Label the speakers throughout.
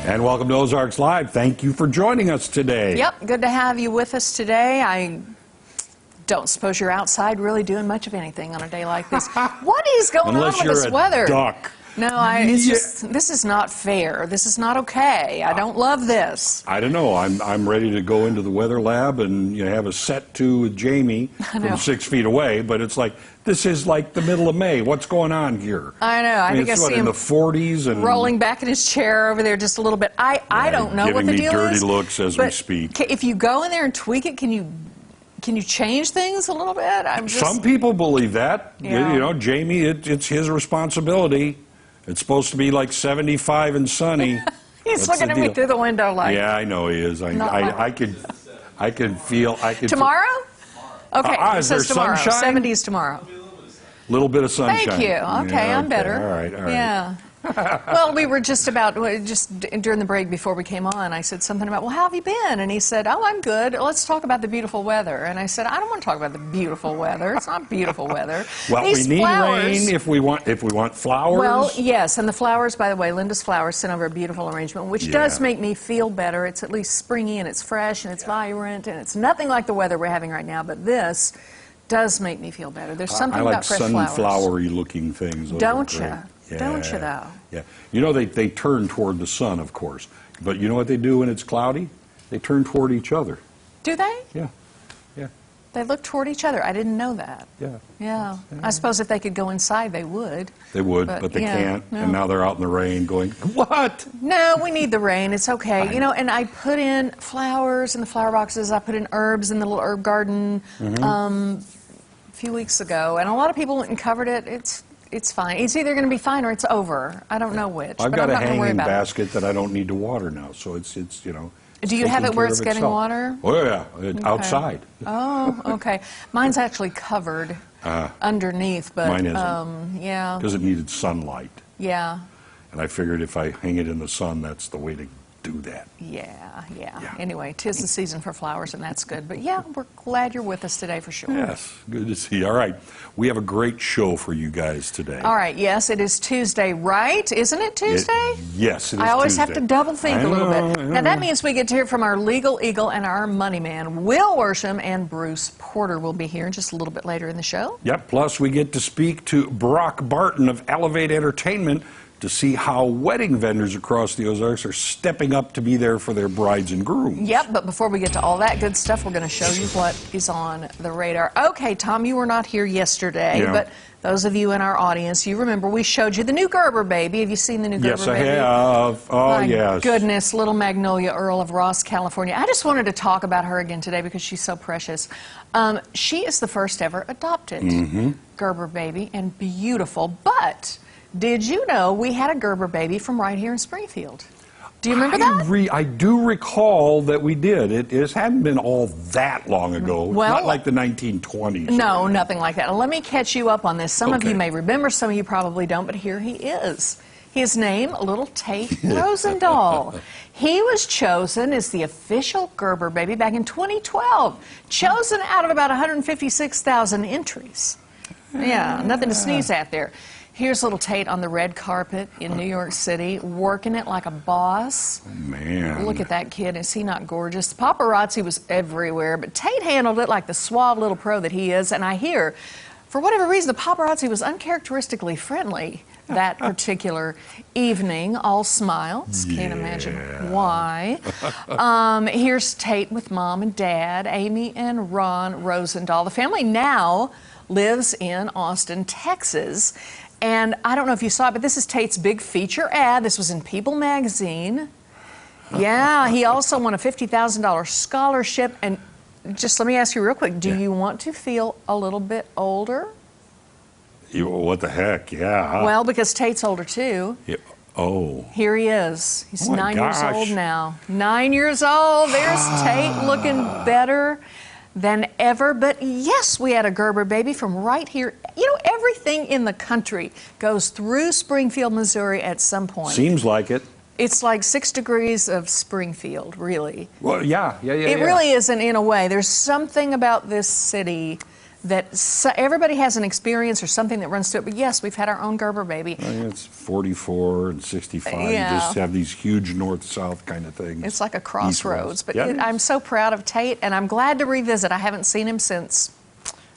Speaker 1: And welcome to Ozarks Live. Thank you for joining us today.
Speaker 2: Yep, good to have you with us today. I don't suppose you're outside really doing much of anything on a day like this. What is going on with this weather?
Speaker 1: Unless you're a duck.
Speaker 2: No, it's just, this is not fair. This is not okay. I don't love this.
Speaker 1: I don't know. I'm ready to go into the weather lab and have a set to with Jamie from 6 feet away, but it's like, this is like the middle of May. What's going on here?
Speaker 2: I know. I think I see him
Speaker 1: in the 40s and
Speaker 2: rolling back in his chair over there just a little bit. I don't know what the deal is.
Speaker 1: Giving me dirty looks as we speak.
Speaker 2: If you go in there and tweak it, can you change things a little bit?
Speaker 1: Some people believe that.
Speaker 2: Yeah.
Speaker 1: You know, Jamie, it's his responsibility. It's supposed to be like 75 and sunny.
Speaker 2: He's looking at me through the window like...
Speaker 1: Yeah, I know he is. I can feel...
Speaker 2: Tomorrow? Okay, it
Speaker 1: is there
Speaker 2: says tomorrow.
Speaker 1: sunshine?
Speaker 2: 70s tomorrow.
Speaker 1: Little bit of sunshine.
Speaker 2: Thank you. Okay, I'm better.
Speaker 1: All right.
Speaker 2: Yeah. Well, we were just during the break before we came on, I said something about, well, how have you been? And he said, oh, I'm good. Let's talk about the beautiful weather. And I said, I don't want to talk about the beautiful weather. It's not beautiful weather.
Speaker 1: Well,
Speaker 2: These
Speaker 1: we need
Speaker 2: flowers,
Speaker 1: rain if we want flowers.
Speaker 2: Well, yes, and the flowers, by the way, Linda's Flowers sent over a beautiful arrangement, which does make me feel better. It's at least springy and it's fresh and it's vibrant and it's nothing like the weather we're having right now, but this does make me feel better. There's something about fresh flowers.
Speaker 1: I like sunflowery looking things.
Speaker 2: Don't you?
Speaker 1: Yeah.
Speaker 2: Don't you, though?
Speaker 1: Yeah. You know, they turn toward the sun, of course. But you know what they do when it's cloudy? They turn toward each other.
Speaker 2: Do they?
Speaker 1: Yeah. Yeah.
Speaker 2: They look toward each other. I didn't know that.
Speaker 1: Yeah.
Speaker 2: Yeah. I suppose if they could go inside, they would.
Speaker 1: They would, but they can't.
Speaker 2: No.
Speaker 1: And now they're out in the rain going, what?
Speaker 2: No, we need the rain. It's okay. You know, and I put in flowers in the flower boxes. I put in herbs in the little herb garden a few weeks ago. And a lot of people went and covered it. It's fine. It's either going to be fine or it's over. I don't know which.
Speaker 1: I've got a hanging
Speaker 2: basket
Speaker 1: that I don't need to water now, so it's you know.
Speaker 2: Do you have it where it's getting water?
Speaker 1: Oh yeah, outside.
Speaker 2: Oh, okay. Mine's actually covered underneath, but
Speaker 1: mine isn't.
Speaker 2: yeah.
Speaker 1: Because it needed sunlight.
Speaker 2: Yeah.
Speaker 1: And I figured if I hang it in the sun, that's the way to do that.
Speaker 2: Yeah. Anyway, 'tis the season for flowers, and that's good. But yeah, we're glad you're with us today for sure.
Speaker 1: Yes, good to see you. All right, we have a great show for you guys today.
Speaker 2: All right, yes, it is Tuesday, right? Isn't it Tuesday?
Speaker 1: Yes, it is
Speaker 2: I always
Speaker 1: Tuesday.
Speaker 2: have to double think a little bit. Now that means we get to hear from our legal eagle and our money man, Will Worsham, and Bruce Porter will be here just a little bit later in the show.
Speaker 1: Yep, plus we get to speak to Brock Barton of Elevate Entertainment to see how wedding vendors across the Ozarks are stepping up to be there for their brides and grooms.
Speaker 2: Yep, but before we get to all that good stuff, we're going to show you what is on the radar. Okay, Tom, you were not here yesterday, but those of you in our audience, you remember we showed you the new Gerber baby. Have you seen the new Gerber baby?
Speaker 1: Yes, I have. Oh, yes.
Speaker 2: My goodness, little Magnolia Earl of Ross, California. I just wanted to talk about her again today because she's so precious. She is the first ever adopted Gerber baby and beautiful, but... did you know we had a Gerber baby from right here in Springfield? Do you remember that?
Speaker 1: I do recall that we did. It hadn't been all that long ago.
Speaker 2: Well,
Speaker 1: not like the 1920s.
Speaker 2: No, nothing like that. Let me catch you up on this. Some of you may remember, some of you probably don't, but here he is. His name, little Tait Rosendahl. He was chosen as the official Gerber baby back in 2012, chosen out of about 156,000 entries. Yeah, nothing to sneeze at there. Here's little Tait on the red carpet in New York City, working it like a boss.
Speaker 1: Oh, man.
Speaker 2: Look at that kid. Is he not gorgeous? The paparazzi was everywhere, but Tait handled it like the suave little pro that he is. And I hear, for whatever reason, the paparazzi was uncharacteristically friendly that particular evening. All smiles. Can't imagine why. Here's Tait with Mom and Dad, Amy and Ron Rosendahl. The family now lives in Austin, Texas. And I don't know if you saw it, but this is Tait's big feature ad. This was in People magazine. Yeah, he also won a $50,000 scholarship. And just let me ask you real quick, do you want to feel a little bit older?
Speaker 1: What the heck, yeah.
Speaker 2: Well, because Tait's older too.
Speaker 1: Yeah. Oh.
Speaker 2: Here he is. He's 9 years
Speaker 1: gosh.
Speaker 2: old now. 9 years old. There's Tait looking better than ever. But yes, we had a Gerber baby from right here. You know, everything in the country goes through Springfield, Missouri at some point.
Speaker 1: Seems like it.
Speaker 2: It's like 6 degrees of Springfield, really.
Speaker 1: Well, yeah.
Speaker 2: It really isn't in a way. There's something about this city everybody has an experience or something that runs to it. But yes, we've had our own Gerber baby.
Speaker 1: It's 44 and 65.
Speaker 2: Yeah.
Speaker 1: You just have these huge north-south kind of things.
Speaker 2: It's like a crossroads. But
Speaker 1: Yeah,
Speaker 2: I'm so proud of Tate, and I'm glad to revisit. I haven't seen him since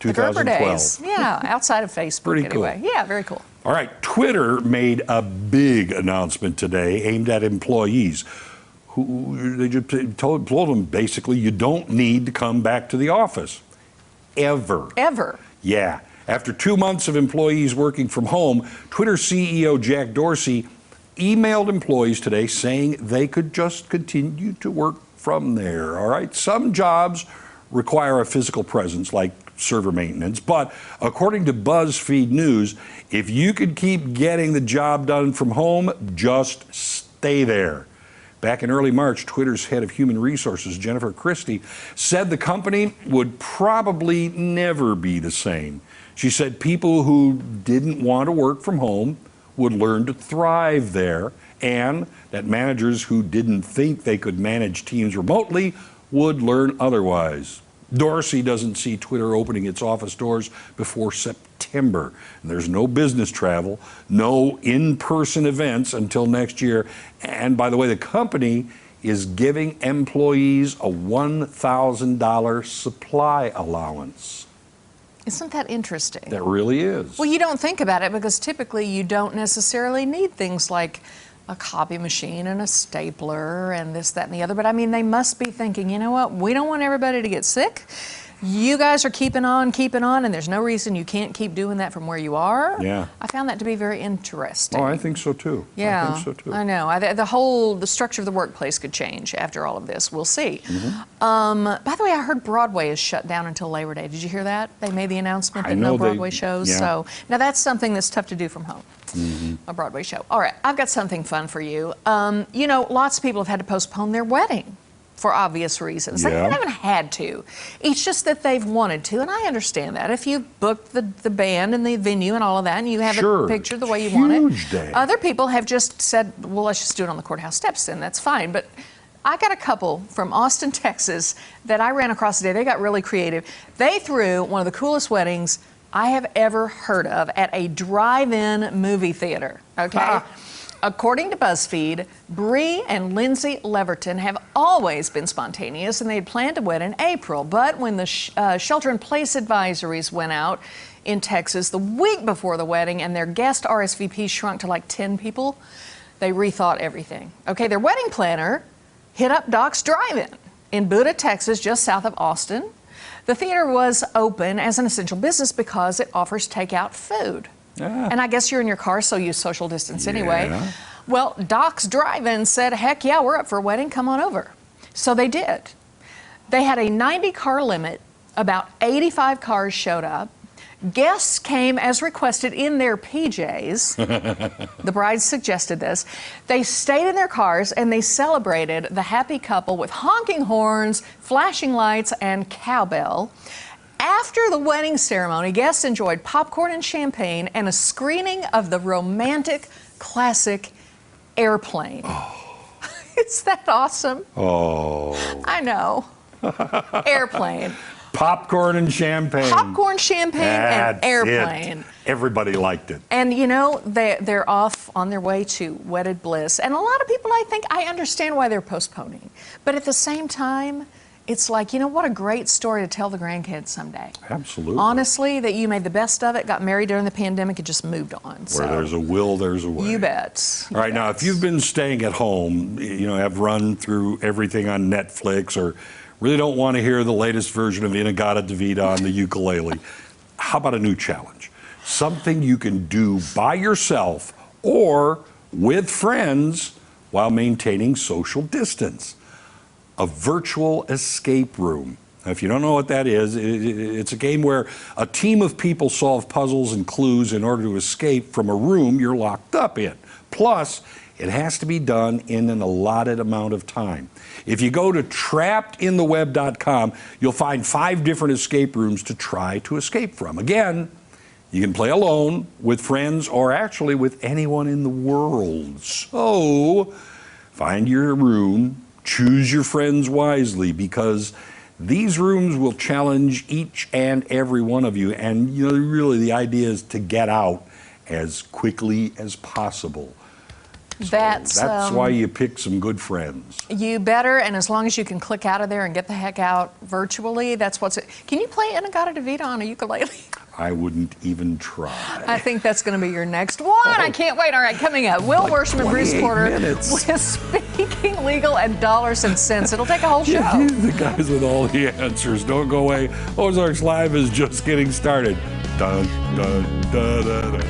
Speaker 2: the Gerber
Speaker 1: 2012.
Speaker 2: days. Yeah, outside of Facebook
Speaker 1: Pretty
Speaker 2: anyway.
Speaker 1: cool.
Speaker 2: Yeah, very cool.
Speaker 1: All right, Twitter made a big announcement today aimed at employees who they just told them basically you don't need to come back to the office. Ever.
Speaker 2: Ever.
Speaker 1: Yeah. After 2 months of employees working from home, Twitter CEO Jack Dorsey emailed employees today saying they could just continue to work from there. All right. Some jobs require a physical presence, like server maintenance. But according to BuzzFeed News, if you could keep getting the job done from home, just stay there. Back in early March, Twitter's head of human resources, Jennifer Christie, said the company would probably never be the same. She said people who didn't want to work from home would learn to thrive there, and that managers who didn't think they could manage teams remotely would learn otherwise. Dorsey doesn't see Twitter opening its office doors before September. And there's no business travel, no in-person events until next year. And by the way, the company is giving employees a $1,000 supply allowance.
Speaker 2: Isn't that interesting?
Speaker 1: That really is.
Speaker 2: Well, you don't think about it because typically you don't necessarily need things like a copy machine and a stapler and this, that, and the other. But I mean, they must be thinking, you know what? We don't want everybody to get sick. You guys are keeping on, and there's no reason you can't keep doing that from where you are.
Speaker 1: Yeah.
Speaker 2: I found that to be very interesting.
Speaker 1: Oh, I think so too.
Speaker 2: Yeah,
Speaker 1: I think so too.
Speaker 2: I know. The structure of the workplace could change after all of this. We'll see. By the way, I heard Broadway is shut down until Labor Day. Did you hear that? They made the announcement that no Broadway shows.
Speaker 1: Yeah.
Speaker 2: So now that's something that's tough to do from home. A Broadway show. All right, I've got something fun for you. You know, lots of people have had to postpone their wedding for obvious reasons.
Speaker 1: Yeah.
Speaker 2: They haven't had to. It's just that they've wanted to, and I understand that. If you booked the band and the venue and all of that, and you have it pictured the way you want it.
Speaker 1: Huge day.
Speaker 2: Other people have just said, well, let's just do it on the courthouse steps, then that's fine. But I got a couple from Austin, Texas that I ran across today. They got really creative. They threw one of the coolest weddings I have ever heard of at a drive-in movie theater, okay? According to BuzzFeed, Bree and Lindsay Leverton have always been spontaneous, and they had planned to wed in April. But when the shelter-in-place advisories went out in Texas the week before the wedding and their guest RSVP shrunk to like 10 people, they rethought everything. Okay, their wedding planner hit up Doc's Drive-In in Buda, Texas, just south of Austin. The theater was open as an essential business because it offers takeout food. And I guess you're in your car, so you social distance anyway. Well, Doc's Drive-In said, heck yeah, we're up for a wedding, come on over. So they did. They had a 90-car limit. About 85 cars showed up. Guests came as requested in their PJs. The brides suggested this. They stayed in their cars and they celebrated the happy couple with honking horns, flashing lights, and cowbell. After the wedding ceremony, guests enjoyed popcorn and champagne and a screening of the romantic classic Airplane. Is that awesome? I know. Airplane.
Speaker 1: Popcorn and champagne.
Speaker 2: Popcorn, champagne, and Airplane.
Speaker 1: It. Everybody liked it.
Speaker 2: And you know, they're off on their way to wedded bliss. And a lot of people, I understand why they're postponing. But at the same time, it's like, you know, what a great story to tell the grandkids someday.
Speaker 1: Absolutely.
Speaker 2: Honestly, that you made the best of it, got married during the pandemic, and just moved on.
Speaker 1: Where there's a will, there's a way.
Speaker 2: You bet.
Speaker 1: All right, now, if you've been staying at home, you know, have run through everything on Netflix, or really don't want to hear the latest version of Inagata Davida on the ukulele, how about a new challenge? Something you can do by yourself or with friends while maintaining social distance. A virtual escape room. Now, if you don't know what that is, it's a game where a team of people solve puzzles and clues in order to escape from a room you're locked up in. Plus, it has to be done in an allotted amount of time. If you go to trappedintheweb.com, you'll find 5 different escape rooms to try to escape from. Again, you can play alone, with friends, or actually with anyone in the world. So, find your room. Choose your friends wisely, because These rooms will challenge each and every one of you, and really the idea is to get out as quickly as possible. So that's why you pick some good friends.
Speaker 2: You better, and as long as you can click out of there and get the heck out virtually, that's what's it. Can you play Inagata Devita on a ukulele?
Speaker 1: I wouldn't even try.
Speaker 2: I think that's going to be your next one. I can't wait. All right, coming up, Will Worsham and Bruce Porter with Speaking Legal and Dollars and Cents. It'll take a whole show.
Speaker 1: The guys with all the answers. Don't go away. Ozarks Live is just getting started. Dun, dun, dun, dun, dun.